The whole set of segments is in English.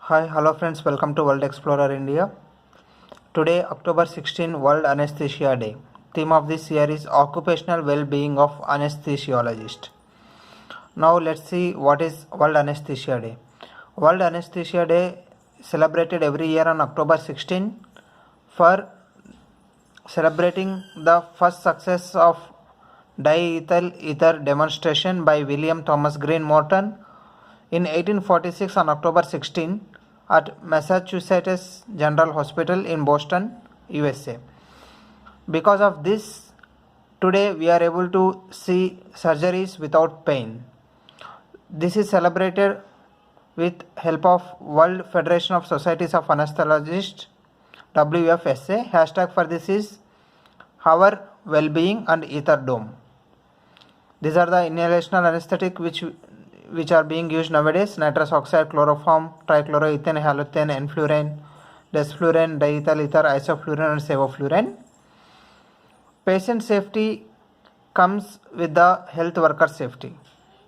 Hi, hello friends, welcome to World Explorer India. Today, October 16, World Anesthesia Day. Theme of this year is Occupational Well-being of Anesthesiologist. Now, let's see what is World Anesthesia Day. World Anesthesia Day celebrated every year on October 16 for celebrating the first success of diethyl ether demonstration by William Thomas Green Morton in 1846 on October 16 at Massachusetts General Hospital in Boston, USA. Because of this, today we are able to see surgeries without pain. This is celebrated with help of World Federation of Societies of Anesthesiologists, WFSA. Hashtag for this is Our Well-being and Ether Dome. These are the inhalational anesthetic which are being used nowadays: nitrous oxide, chloroform, trichloroethane, halothane, enflurane, desflurane, diethyl ether, isoflurane and sevoflurane. Patient safety comes with the health worker safety.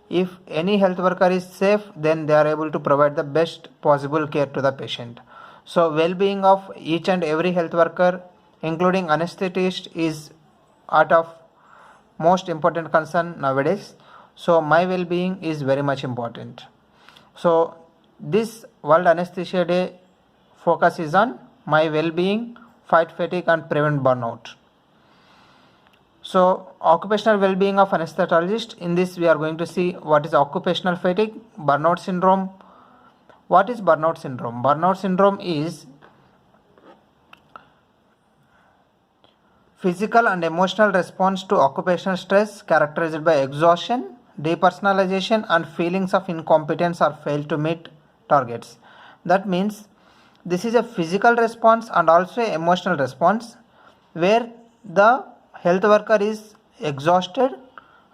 If any health worker is safe, then they are able to provide the best possible care to the patient. So well-being of each and every health worker, including anesthetist, is out of most important concern nowadays. So my well-being is very much important. So this World Anesthesia Day focus is on my well-being, fight fatigue and prevent burnout. So occupational well-being of anesthesiologist. In this we are going to see what is occupational fatigue, burnout syndrome. What is burnout syndrome? Burnout syndrome is physical and emotional response to occupational stress characterized by exhaustion, depersonalization and feelings of incompetence or fail to meet targets. That means this is a physical response and also an emotional response where the health worker is exhausted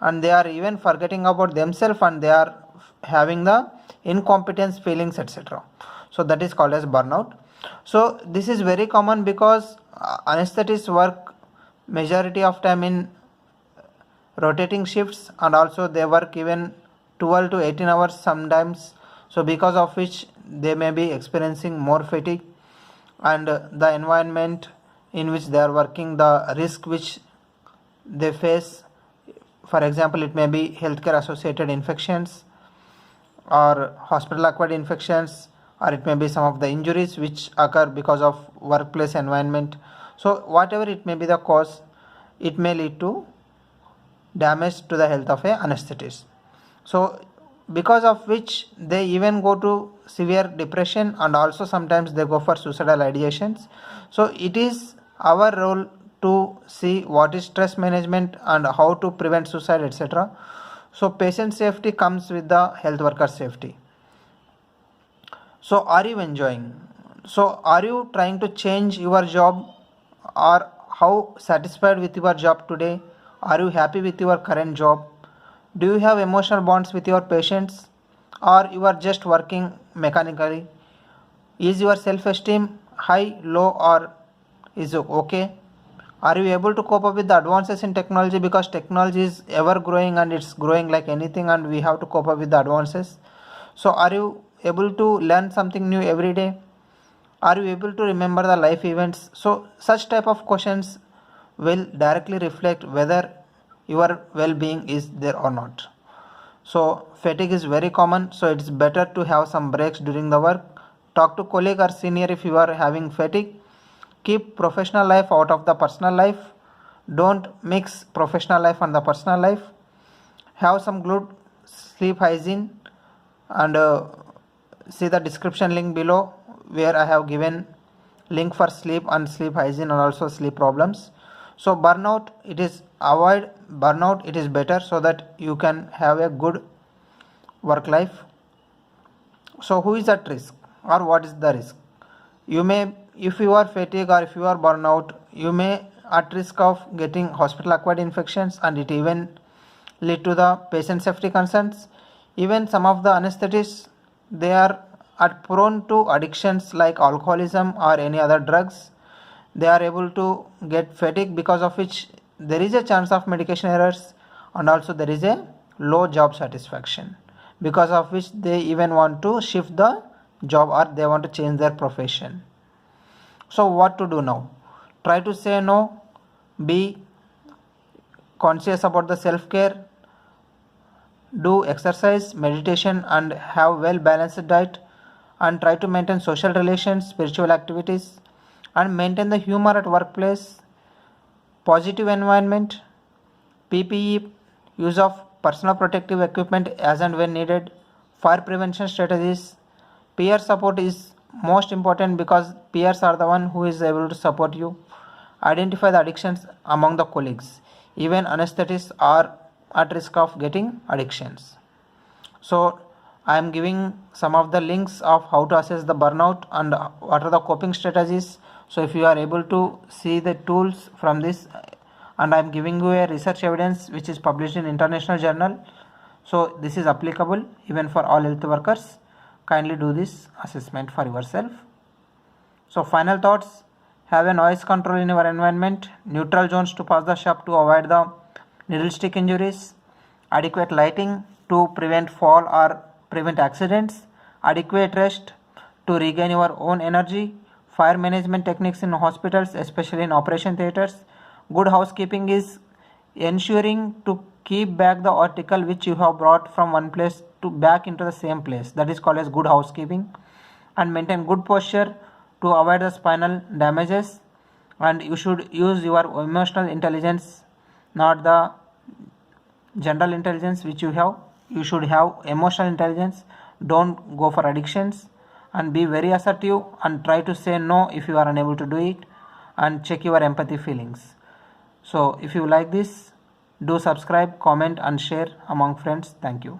and they are even forgetting about themselves and they are having the incompetence feelings, etc. So that is called as burnout. So this is very common because anesthetists work majority of time in rotating shifts and also they work even 12 to 18 hours sometimes, so because of which they may be experiencing more fatigue, and the environment in which they are working, the risk which they face, for example it may be healthcare associated infections or hospital acquired infections, or it may be some of the injuries which occur because of workplace environment. So whatever it may be the cause, it may lead to damage to the health of a anesthetist. So because of which they even go to severe depression and also sometimes they go for suicidal ideations. So it is our role to see what is stress management and how to prevent suicide, etc. So patient safety comes with the health worker safety. So are you enjoying? So are you trying to change your job, or how satisfied with your job today? Are you happy with your current job? Do you have emotional bonds with your patients, or you are just working mechanically? Is your self-esteem high, low, or is it okay? Are you able to cope up with the advances in technology, because technology is ever growing and it's growing like anything and we have to cope up with the advances? So are you able to learn something new every day? Are you able to remember the life events? So such type of questions will directly reflect whether your well-being is there or not. So fatigue is very common, so it's better to have some breaks during the work. Talk to colleague or senior if you are having fatigue. Keep professional life out of the personal life. Don't mix professional life and the personal life. Have some good sleep hygiene, and see the description link below where I have given link for sleep and sleep hygiene and also sleep problems. So burnout, it is avoid burnout, it is better so that you can have a good work life. So who is at risk, or what is the risk? You may, if you are fatigued or if you are burnout, you may at risk of getting hospital acquired infections, and it even lead to the patient safety concerns. Even some of the anesthetists, they are prone to addictions like alcoholism or any other drugs. They are able to get fatigue, because of which there is a chance of medication errors and also there is a low job satisfaction, because of which they even want to shift the job or they want to change their profession. So what to do now? Try to say no, be conscious about the self care, do exercise, meditation, and have well balanced diet, and try to maintain social relations, spiritual activities, and maintain the humor at workplace, positive environment, PPE, use of personal protective equipment as and when needed, fire prevention strategies. Peer support is most important because peers are the one who is able to support you. Identify the addictions among the colleagues. Even anesthetists are at risk of getting addictions. So I am giving some of the links of how to assess the burnout and what are the coping strategies. So if you are able to see the tools from this, and I am giving you a research evidence which is published in international journal. So this is applicable even for all health workers. Kindly do this assessment for yourself. So final thoughts: have a noise control in your environment, neutral zones to pass the shaft to avoid the needle stick injuries, adequate lighting to prevent fall or prevent accidents, adequate rest to regain your own energy, fire management techniques in hospitals, especially in operation theaters. Good housekeeping is ensuring to keep back the article which you have brought from one place to back into the same place. That is called as good housekeeping. And maintain good posture to avoid the spinal damages. And you should use your emotional intelligence, not the general intelligence which you have. You should have emotional intelligence. Don't go for addictions, and be very assertive and try to say no if you are unable to do it, and check your empathy feelings. So if you like this, do subscribe, comment and share among friends. Thank you.